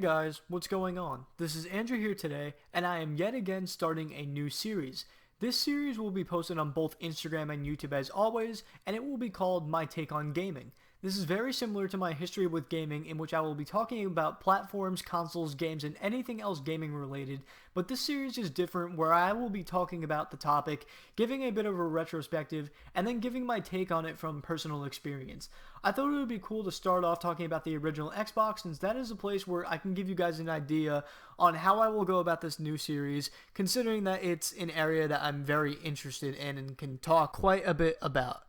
guys, what's going on? This is Andrew here today, and I am yet again starting a new series. This series will be posted on both Instagram and YouTube as always, and it will be called My Take on Gaming. This is very similar to my history with gaming, in which I will be talking about platforms, consoles, games, and anything else gaming related, but this series is different where I will be talking about the topic, giving a bit of a retrospective, and then giving my take on it from personal experience. I thought it would be cool to start off talking about the original Xbox, since that is a place where I can give you guys an idea on how I will go about this new series, considering that it's an area that I'm very interested in and can talk quite a bit about.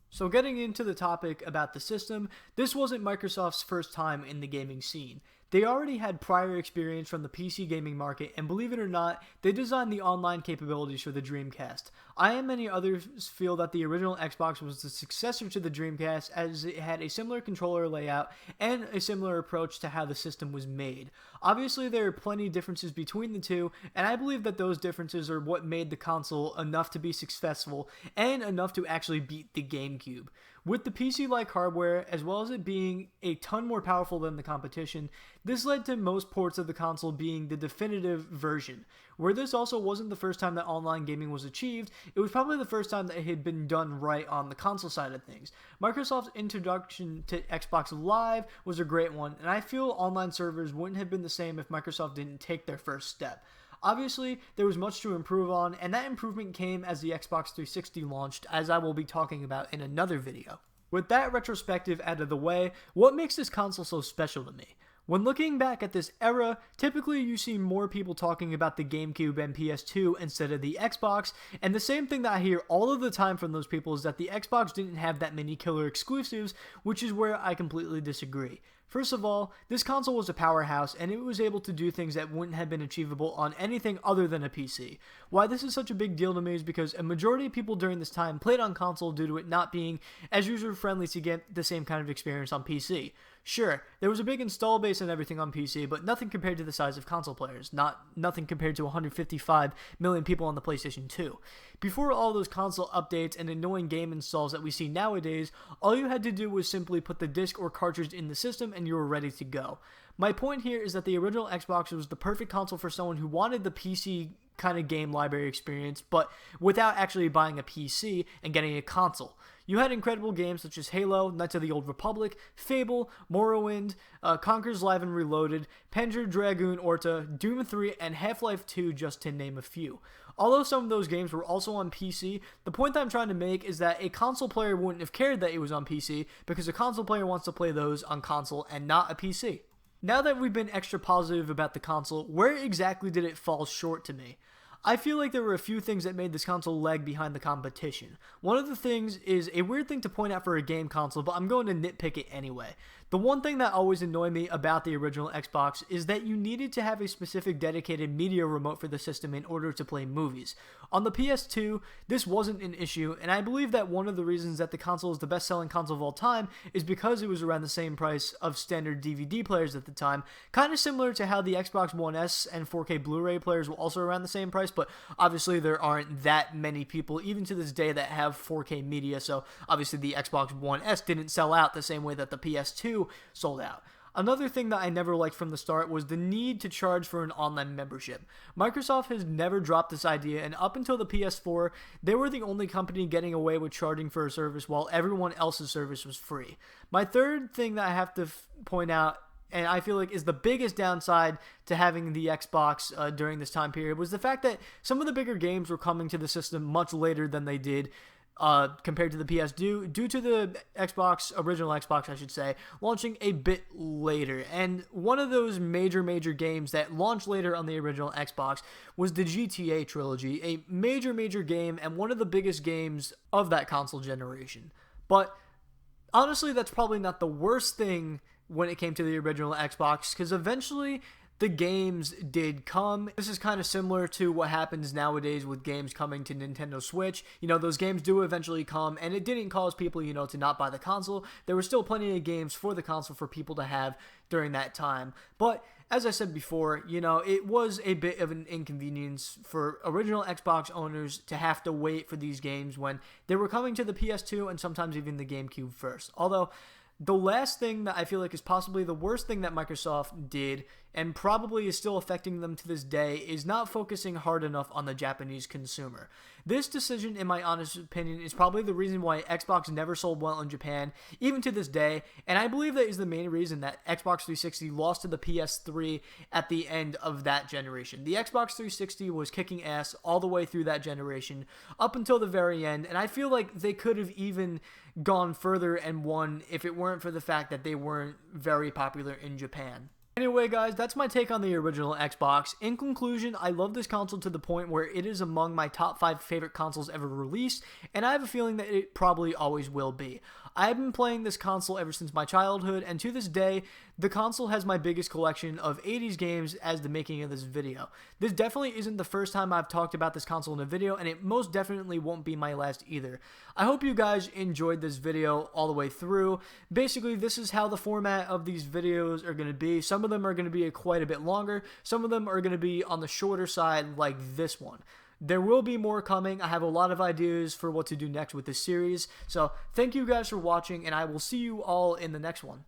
So getting into the topic about the system, this wasn't Microsoft's first time in the gaming scene. They already had prior experience from the PC gaming market, and believe it or not, they designed the online capabilities for the Dreamcast. I and many others feel that the original Xbox was the successor to the Dreamcast, as it had a similar controller layout and a similar approach to how the system was made. Obviously, there are plenty of differences between the two, and I believe that those differences are what made the console enough to be successful and enough to actually beat the GameCube. With the PC-like hardware, as well as it being a ton more powerful than the competition, this led to most ports of the console being the definitive version. Where this also wasn't the first time that online gaming was achieved, it was probably the first time that it had been done right on the console side of things. Microsoft's introduction to Xbox Live was a great one, and I feel online servers wouldn't have been the same if Microsoft didn't take their first step. Obviously, there was much to improve on, and that improvement came as the Xbox 360 launched, as I will be talking about in another video. With that retrospective out of the way, what makes this console so special to me? When looking back at this era, typically you see more people talking about the GameCube and PS2 instead of the Xbox, and the same thing that I hear all of the time from those people is that the Xbox didn't have that many killer exclusives, which is where I completely disagree. First of all, this console was a powerhouse, and it was able to do things that wouldn't have been achievable on anything other than a PC. Why this is such a big deal to me is because a majority of people during this time played on console due to it not being as user-friendly to get the same kind of experience on PC. Sure, there was a big install base and everything on PC, but nothing compared to the size of console players. Nothing compared to 155 million people on the PlayStation 2. Before all those console updates and annoying game installs that we see nowadays, all you had to do was simply put the disc or cartridge in the system and you were ready to go. My point here is that the original Xbox was the perfect console for someone who wanted the PC kind of game library experience, but without actually buying a PC and getting a console. You had incredible games such as Halo, Knights of the Old Republic, Fable, Morrowind, Conker's Live and Reloaded, Panzer Dragoon Orta, Doom 3, and Half-Life 2, just to name a few. Although some of those games were also on PC, the point that I'm trying to make is that a console player wouldn't have cared that it was on PC, because a console player wants to play those on console and not a PC. Now that we've been extra positive about the console, where exactly did it fall short to me? I feel like there were a few things that made this console lag behind the competition. One of the things is a weird thing to point out for a game console, but I'm going to nitpick it anyway. The one thing that always annoyed me about the original Xbox is that you needed to have a specific dedicated media remote for the system in order to play movies. On the PS2, this wasn't an issue, and I believe that one of the reasons that the console is the best-selling console of all time is because it was around the same price of standard DVD players at the time, kind of similar to how the Xbox One S and 4K Blu-ray players were also around the same price, but obviously there aren't that many people, even to this day, that have 4K media, so obviously the Xbox One S didn't sell out the same way that the PS2 sold out. Another thing that I never liked from the start was the need to charge for an online membership. Microsoft has never dropped this idea, and up until the PS4, they were the only company getting away with charging for a service while everyone else's service was free. My third thing that I have to point out, and I feel like is the biggest downside to having the Xbox during this time period, was the fact that some of the bigger games were coming to the system much later than they did compared to the PS due to the original Xbox, I should say, launching a bit later. And one of those major games that launched later on the original Xbox was the GTA trilogy, a major game and one of the biggest games of that console generation. But honestly, that's probably not the worst thing when it came to the original Xbox, because eventually the games did come. This is kind of similar to what happens nowadays with games coming to Nintendo Switch. You know, those games do eventually come, and it didn't cause people, to not buy the console. There were still plenty of games for the console for people to have during that time. But as I said before, it was a bit of an inconvenience for original Xbox owners to have to wait for these games when they were coming to the PS2 and sometimes even the GameCube first. Although, the last thing that I feel like is possibly the worst thing that Microsoft did, and probably is still affecting them to this day, is not focusing hard enough on the Japanese consumer. This decision, in my honest opinion, is probably the reason why Xbox never sold well in Japan, even to this day, and I believe that is the main reason that Xbox 360 lost to the PS3 at the end of that generation. The Xbox 360 was kicking ass all the way through that generation, up until the very end, and I feel like they could have even gone further and won if it weren't for the fact that they weren't very popular in Japan. Anyway, guys, that's my take on the original Xbox. In conclusion, I love this console to the point where it is among my top 5 favorite consoles ever released, and I have a feeling that it probably always will be. I have been playing this console ever since my childhood, and to this day, the console has my biggest collection of 80s games as the making of this video. This definitely isn't the first time I've talked about this console in a video, and it most definitely won't be my last either. I hope you guys enjoyed this video all the way through. Basically, this is how the format of these videos are going to be. Some of them are going to be quite a bit longer. Some of them are going to be on the shorter side, like this one. There will be more coming. I have a lot of ideas for what to do next with this series. So thank you guys for watching, and I will see you all in the next one.